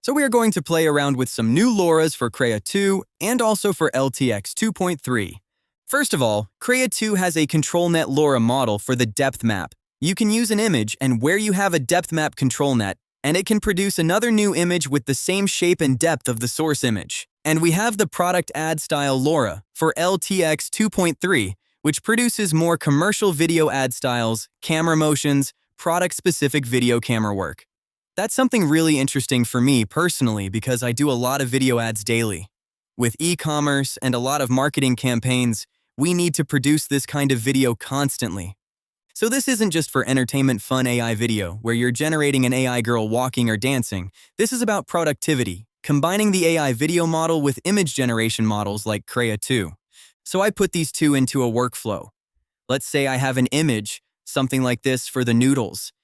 So we are going to play around with some new LoRa's for Krea 2 and also for LTX 2.3. First of all, Krea 2 has a ControlNet LoRA model for the depth map. You can use an image and where you have a depth map ControlNet, and it can produce another new image with the same shape and depth of the source image. And we have the Product Ad Style LoRA for LTX 2.3, which produces more commercial video ad styles, camera motions, product-specific video camera work. That's something really interesting for me personally because I do a lot of video ads daily. With e-commerce and a lot of marketing campaigns, we need to produce this kind of video constantly. So this isn't just for entertainment fun AI video where you're generating an AI girl walking or dancing. This is about productivity, combining the AI video model with image generation models like Krea 2. So I put these two into a workflow. Let's say I have an image, something like this for the noodles.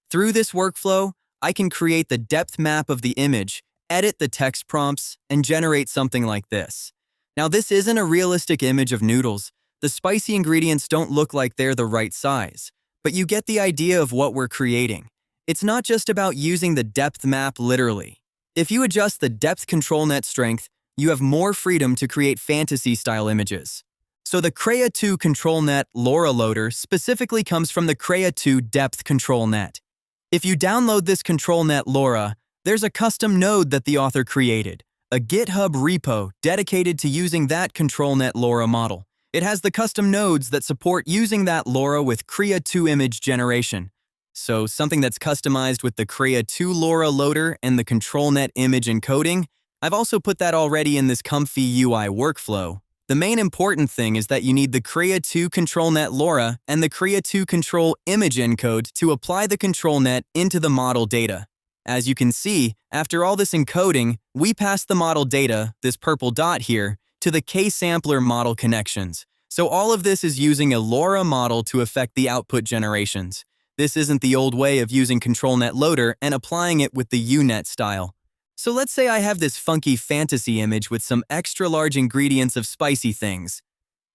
Through this workflow, I can create the depth map of the image, edit the text prompts, and generate something like this. Now this isn't a realistic image of noodles. The spicy ingredients don't look like they're the right size, but you get the idea of what we're creating. It's not just about using the depth map literally. If you adjust the depth ControlNet strength, you have more freedom to create fantasy-style images. So the Krea 2 ControlNet LoRA loader specifically comes from the Krea 2 Depth ControlNet. If you download this ControlNet LoRA, there's a custom node that the author created, a GitHub repo dedicated to using that ControlNet LoRA model. It has the custom nodes that support using that LoRA with Krea 2 image generation. So something that's customized with the Krea 2 LoRA loader and the ControlNet image encoding. I've also put that already in this ComfyUI workflow. The main important thing is that you need the Krea 2 ControlNet LoRA and the Krea 2 Control image encode to apply the ControlNet into the model data. As you can see, after all this encoding, we pass the model data, this purple dot here, to the K-sampler model connections. So all of this is using a LoRA model to affect the output generations. This isn't the old way of using ControlNet loader and applying it with the UNet style. So let's say I have this funky fantasy image with some extra large ingredients of spicy things.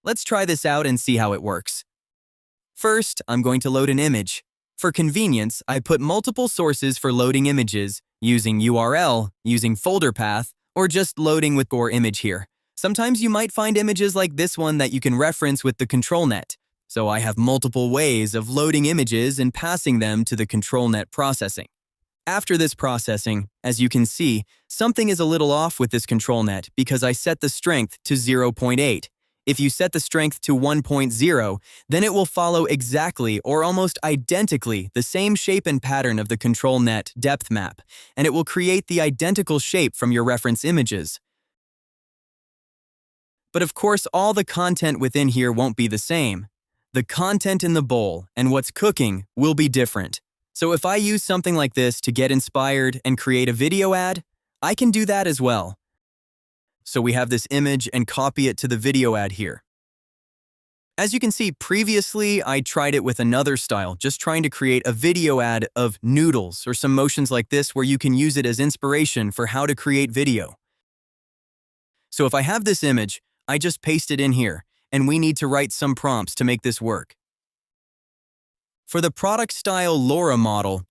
Let's try this out and see how it works. First, I'm going to load an image. For convenience, I put multiple sources for loading images, using URL, using folder path, or just loading with core image here. Sometimes you might find images like this one that you can reference with the ControlNet. So I have multiple ways of loading images and passing them to the ControlNet processing. After this processing, as you can see, something is a little off with this ControlNet because I set the strength to 0.8. If you set the strength to 1.0, then it will follow exactly or almost identically the same shape and pattern of the ControlNet depth map, and it will create the identical shape from your reference images. But of course, all the content within here won't be the same. The content in the bowl and what's cooking will be different. So if I use something like this to get inspired and create a video ad, I can do that as well. So we have this image and copy it to the video ad here. As you can see, previously I tried it with another style, just trying to create a video ad of noodles or some motions like this where you can use it as inspiration for how to create video. So if I have this image, I just paste it in here, and we need to write some prompts to make this work. For the Product Style LoRA model,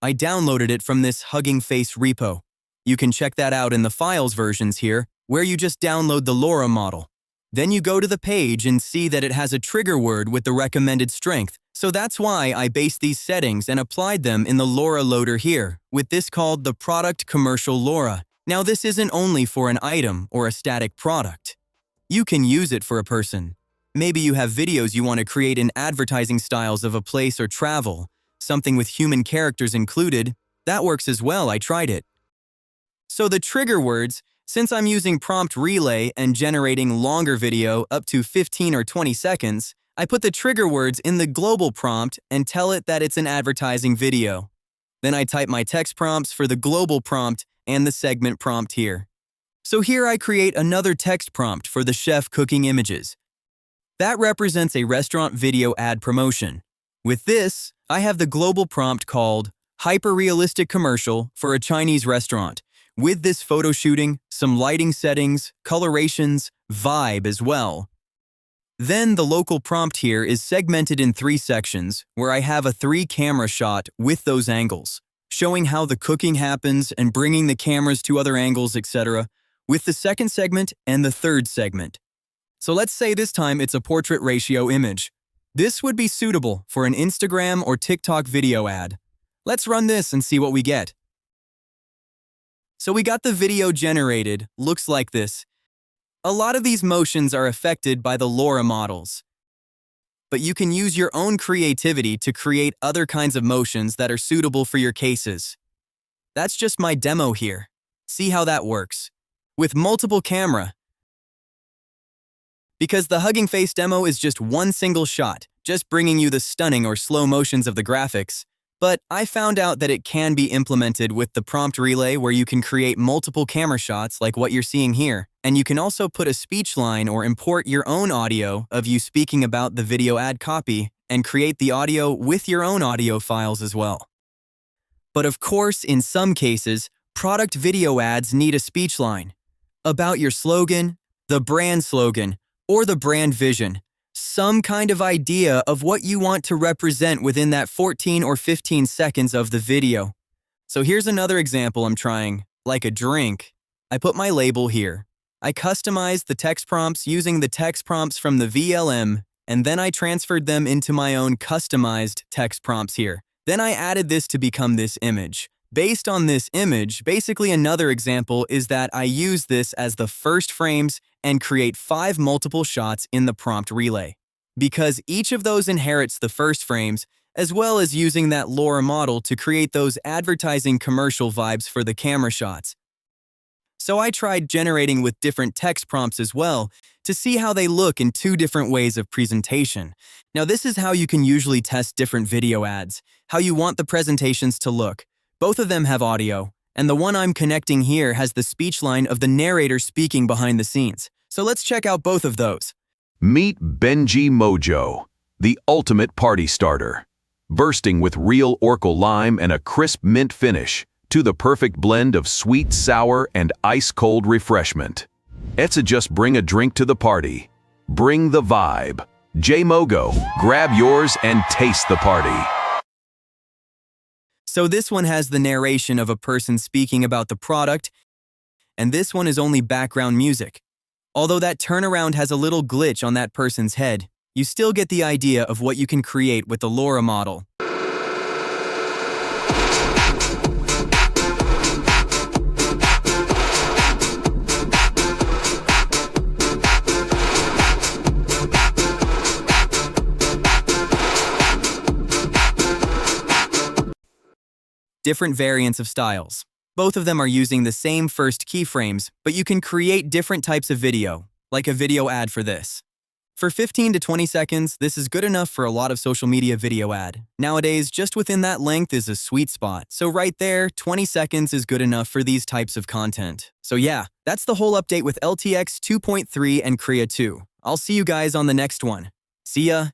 I downloaded it from this Hugging Face repo. You can check that out in the files versions here, where you just download the LoRA model. Then you go to the page and see that it has a trigger word with the recommended strength. So that's why I based these settings and applied them in the LoRA loader here, with this called the Product Commercial LoRA. Now this isn't only for an item or a static product. You can use it for a person. Maybe you have videos you want to create in advertising styles of a place or travel, something with human characters included. That works as well, I tried it. So the trigger words, since I'm using prompt relay and generating longer video up to 15 or 20 seconds, I put the trigger words in the global prompt and tell it that it's an advertising video. Then I type my text prompts for the global prompt and the segment prompt here. So here I create another text prompt for the chef cooking images. That represents a restaurant video ad promotion. With this, I have the global prompt called Hyper-Realistic Commercial for a Chinese Restaurant, with this photo shooting, some lighting settings, colorations, vibe as well. Then the local prompt here is segmented in 3 sections, where I have a 3-camera shot with those angles. showing how the cooking happens and bringing the cameras to other angles, etc., with the second segment and the third segment. So let's say this time it's a portrait ratio image. This would be suitable for an Instagram or TikTok video ad. Let's run this and see what we get. So we got the video generated, looks like this. A lot of these motions are affected by the LoRA models. But you can use your own creativity to create other kinds of motions that are suitable for your cases. That's just my demo here. See how that works. With multiple camera. Because the Hugging Face demo is just one single shot, just bringing you the stunning or slow motions of the graphics. But I found out that it can be implemented with the prompt relay where you can create multiple camera shots like what you're seeing here. And you can also put a speech line or import your own audio of you speaking about the video ad copy and create the audio with your own audio files as well. But of course, in some cases, product video ads need a speech line about your slogan, the brand slogan, or the brand vision. Some kind of idea of what you want to represent within that 14 or 15 seconds of the video. So here's another example I'm trying, like a drink. I put my label here. I customized the text prompts using the text prompts from the VLM, and then I transferred them into my own customized text prompts here. Then I added this to become this image. Based on this image, basically another example is that I use this as the first frames and create 5 multiple shots in the prompt relay. Because each of those inherits the first frames, as well as using that LoRA model to create those advertising commercial vibes for the camera shots. So I tried generating with different text prompts as well to see how they look in 2 different ways of presentation. Now this is how you can usually test different video ads, how you want the presentations to look. Both of them have audio, and the one I'm connecting here has the speech line of the narrator speaking behind the scenes. So let's check out both of those. Meet Benji Mojo, the ultimate party starter. Bursting with real Oracle lime and a crisp mint finish, to the perfect blend of sweet, sour, and ice-cold refreshment. It's just bring a drink to the party. Bring the vibe. J-Mogo, grab yours and taste the party. So this one has the narration of a person speaking about the product, and this one is only background music. Although that turnaround has a little glitch on that person's head, you still get the idea of what you can create with the LoRA model. Different variants of styles. Both of them are using the same first keyframes, but you can create different types of video, like a video ad for this. For 15 to 20 seconds, this is good enough for a lot of social media video ad. Nowadays, just within that length is a sweet spot. So right there, 20 seconds is good enough for these types of content. So yeah, that's the whole update with LTX 2.3 and Krea 2. I'll see you guys on the next one. See ya!